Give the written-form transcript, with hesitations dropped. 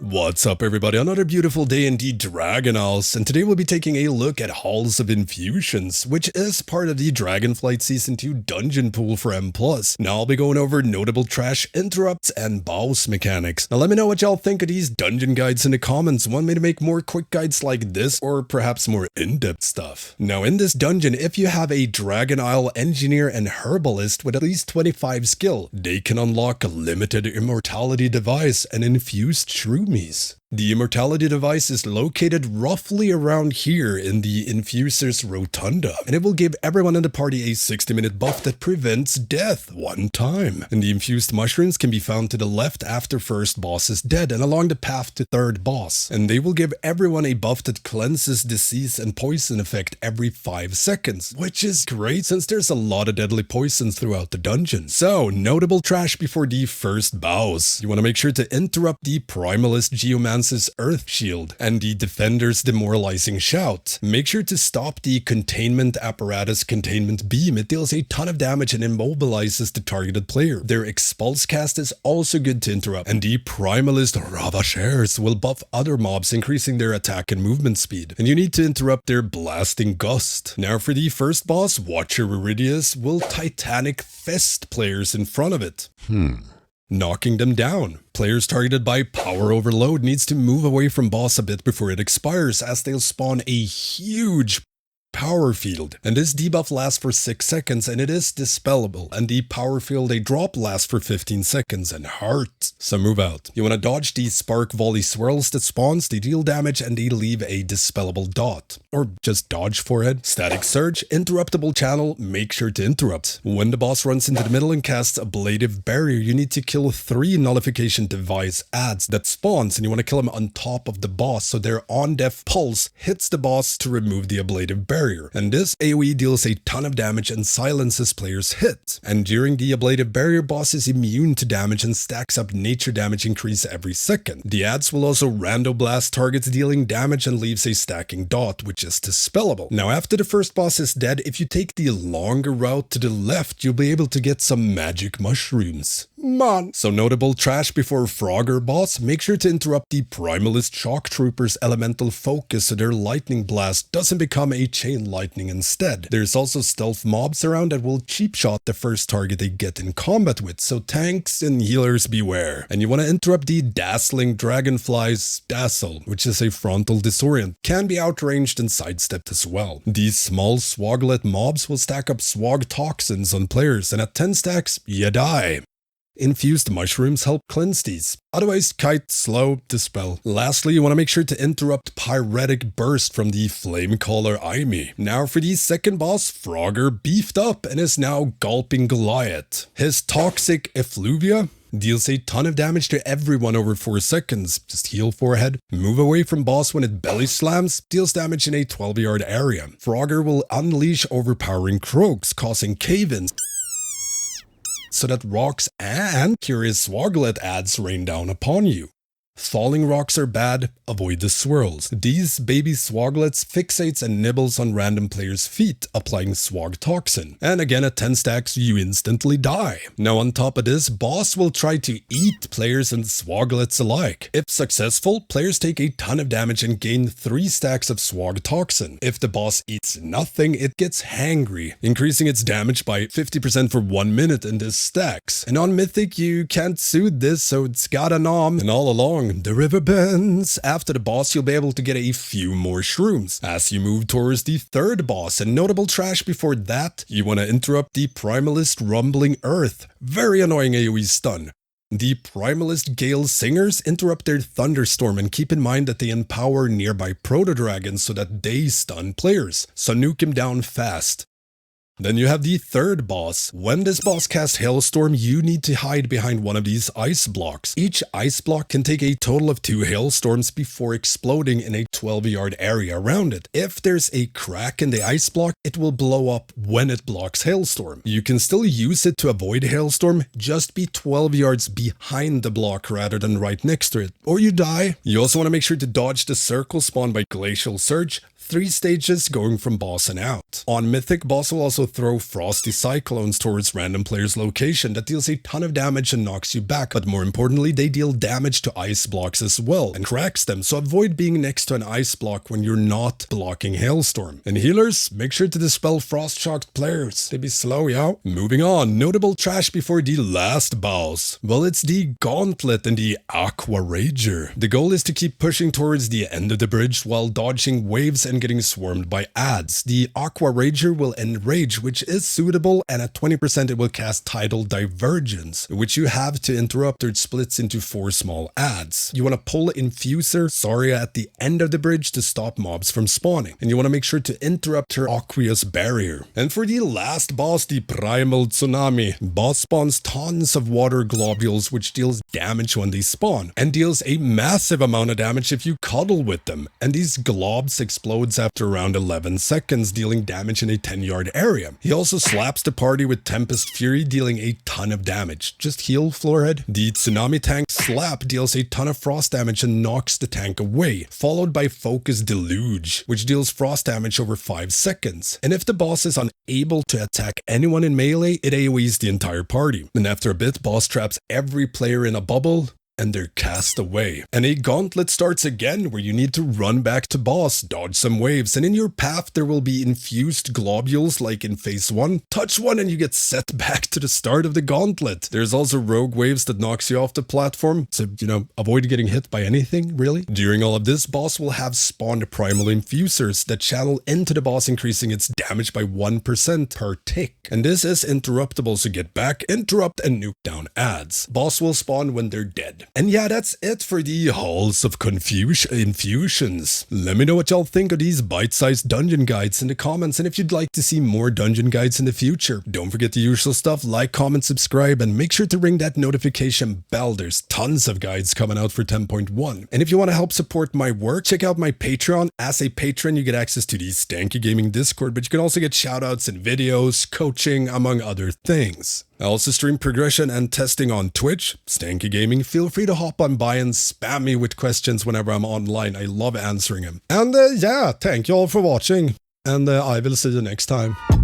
What's up everybody, another beautiful day in the Dragon Halls, and today we'll be taking a look at Halls of Infusions, which is part of the Dragonflight Season 2 dungeon pool for M+. Now I'll be going over notable trash, interrupts, and boss mechanics. Now let me know what y'all think of these dungeon guides in the comments. Want me to make more quick guides like this, or perhaps more in-depth stuff? Now in this dungeon, if you have a Dragon Isle Engineer and Herbalist with at least 25 skill, they can unlock a limited immortality device and infused shroomies. The immortality device is located roughly around here in the Infuser's Rotunda, and it will give everyone in the party a 60-minute buff that prevents death one time. And the infused mushrooms can be found to the left after first boss is dead and along the path to third boss, and they will give everyone a buff that cleanses disease and poison effect every 5 seconds, which is great since there's a lot of deadly poisons throughout the dungeon. So, notable trash before the first boss. You want to make sure to interrupt the Primalist Geomancer's Earth Shield and the Defender's Demoralizing Shout. Make sure to stop the Containment Apparatus Containment Beam. It deals a ton of damage and immobilizes the targeted player. Their Expulse cast is also good to interrupt, and the Primalist Ravagers will buff other mobs, increasing their attack and movement speed. And you need to interrupt their Blasting Gust. Now for the first boss, Watcher Iridius will Titanic Fist players in front of it, knocking them down. Players targeted by Power Overload needs to move away from boss a bit before it expires, as they'll spawn a huge power field, and this debuff lasts for 6 seconds and it is dispellable, and the power field they drop lasts for 15 seconds and hurt, so move out. You want to dodge these Spark Volley swirls that spawns, they deal damage and they leave a dispellable dot, or just dodge for it. Static Surge, interruptible channel, make sure to interrupt. When the boss runs into the middle and casts Ablative Barrier, you need to kill 3 Nullification Device adds that spawns, and you want to kill them on top of the boss so their on-death pulse hits the boss to remove the Ablative Barrier. And this AoE deals a ton of damage and silences players' hit. And during the Ablative Barrier, boss is immune to damage and stacks up nature damage increase every second. The adds will also rando blast targets, dealing damage and leaves a stacking dot, which is dispellable. Now after the first boss is dead, if you take the longer route to the left, you'll be able to get some magic mushrooms. Man. So notable trash before Frogger boss, make sure to interrupt the Primalist Shock Trooper's elemental focus so their lightning blast doesn't become a chain lightning instead. There's also stealth mobs around that will cheap shot the first target they get in combat with, so tanks and healers beware. And you want to interrupt the Dazzling Dragonfly's Dazzle, which is a frontal disorient, can be outranged and sidestepped as well. These small swoglet mobs will stack up swag toxins on players, and at 10 stacks, you die. Infused mushrooms help cleanse these. Otherwise, kite, slow, dispel. Lastly, you want to make sure to interrupt Pyretic Burst from the Flamecaller Aimi. Now for the second boss, Frogger beefed up and is now Gulping Goliath. His Toxic Effluvia deals a ton of damage to everyone over 4 seconds. Just heal forehead. Move away from boss when it belly slams. Deals damage in a 12-yard area. Frogger will unleash overpowering croaks, causing cave-ins, so that rocks and curious swoglet adds rain down upon you. Falling rocks are bad, avoid the swirls. These baby swoglets fixates and nibbles on random players' feet, applying swag toxin. And again at 10 stacks, you instantly die. Now on top of this, boss will try to eat players and swoglets alike. If successful, players take a ton of damage and gain 3 stacks of swag toxin. If the boss eats nothing, it gets hangry, increasing its damage by 50% for 1 minute in this stacks. And on Mythic, you can't soothe this, so it's got a nom. And all along the river bends. After the boss, you'll be able to get a few more shrooms as you move towards the third boss. And notable trash before that, you want to interrupt the Primalist Rumbling Earth. Very annoying AoE stun. The Primalist Gale Singers interrupt their Thunderstorm, and keep in mind that they empower nearby Proto-Dragons so that they stun players, so nuke him down fast. Then you have the third boss. When this boss casts Hailstorm, you need to hide behind one of these ice blocks. Each ice block can take a total of 2 hailstorms before exploding in a 12-yard area around it. If there's a crack in the ice block, it will blow up when it blocks Hailstorm. You can still use it to avoid Hailstorm, just be 12 yards behind the block rather than right next to it, or you die. You also want to make sure to dodge the circle spawned by Glacial Surge, 3 stages going from boss and out. On Mythic, boss will also throw frosty cyclones towards random players' location that deals a ton of damage and knocks you back, but more importantly, they deal damage to ice blocks as well and cracks them, so avoid being next to an ice block when you're not blocking Hailstorm. And healers, make sure to dispel frost-shocked players. They be slow, yo. Moving on, notable trash before the last boss. Well, it's the Gauntlet and the Aqua Rager. The goal is to keep pushing towards the end of the bridge while dodging waves and getting swarmed by adds. The Aqua Rager will enrage, which is suitable, and at 20% it will cast Tidal Divergence, which you have to interrupt or it splits into 4 small adds. You want to pull Infuser, Saria at the end of the bridge to stop mobs from spawning, and you want to make sure to interrupt her Aqueous Barrier. And for the last boss, the Primal Tsunami, boss spawns tons of water globules which deals damage when they spawn, and deals a massive amount of damage if you cuddle with them, and these globs explodes after around 11 seconds, dealing damage in a 10-yard area. He also slaps the party with Tempest Fury, dealing a ton of damage. Just heal, Floorhead. The Tsunami Tank Slap deals a ton of frost damage and knocks the tank away, followed by Focus Deluge, which deals frost damage over 5 seconds. And if the boss is unable to attack anyone in melee, it AoEs the entire party. And after a bit, boss traps every player in a bubble, and they're cast away. And a gauntlet starts again where you need to run back to boss, dodge some waves, and in your path there will be infused globules like in phase 1. Touch one and you get set back to the start of the gauntlet. There's also rogue waves that knocks you off the platform, so avoid getting hit by anything, really. During all of this, boss will have spawned primal infusers that channel into the boss, increasing its damage by 1% per tick. And this is interruptible, so get back, interrupt, and nuke down adds. Boss will spawn when they're dead. And yeah, that's it for the Halls of Infusions. Let me know what y'all think of these bite-sized dungeon guides in the comments, and if you'd like to see more dungeon guides in the future. Don't forget the usual stuff, like, comment, subscribe, and make sure to ring that notification bell. There's tons of guides coming out for 10.1. And if you want to help support my work, check out my Patreon. As a patron, you get access to the Stankie Gaming Discord, but you can also get shoutouts and videos, coaching, among other things. I also stream progression and testing on Twitch, Stankie Gaming. Feel free to hop on by and spam me with questions whenever I'm online. I love answering them. And yeah, thank you all for watching, and I will see you next time.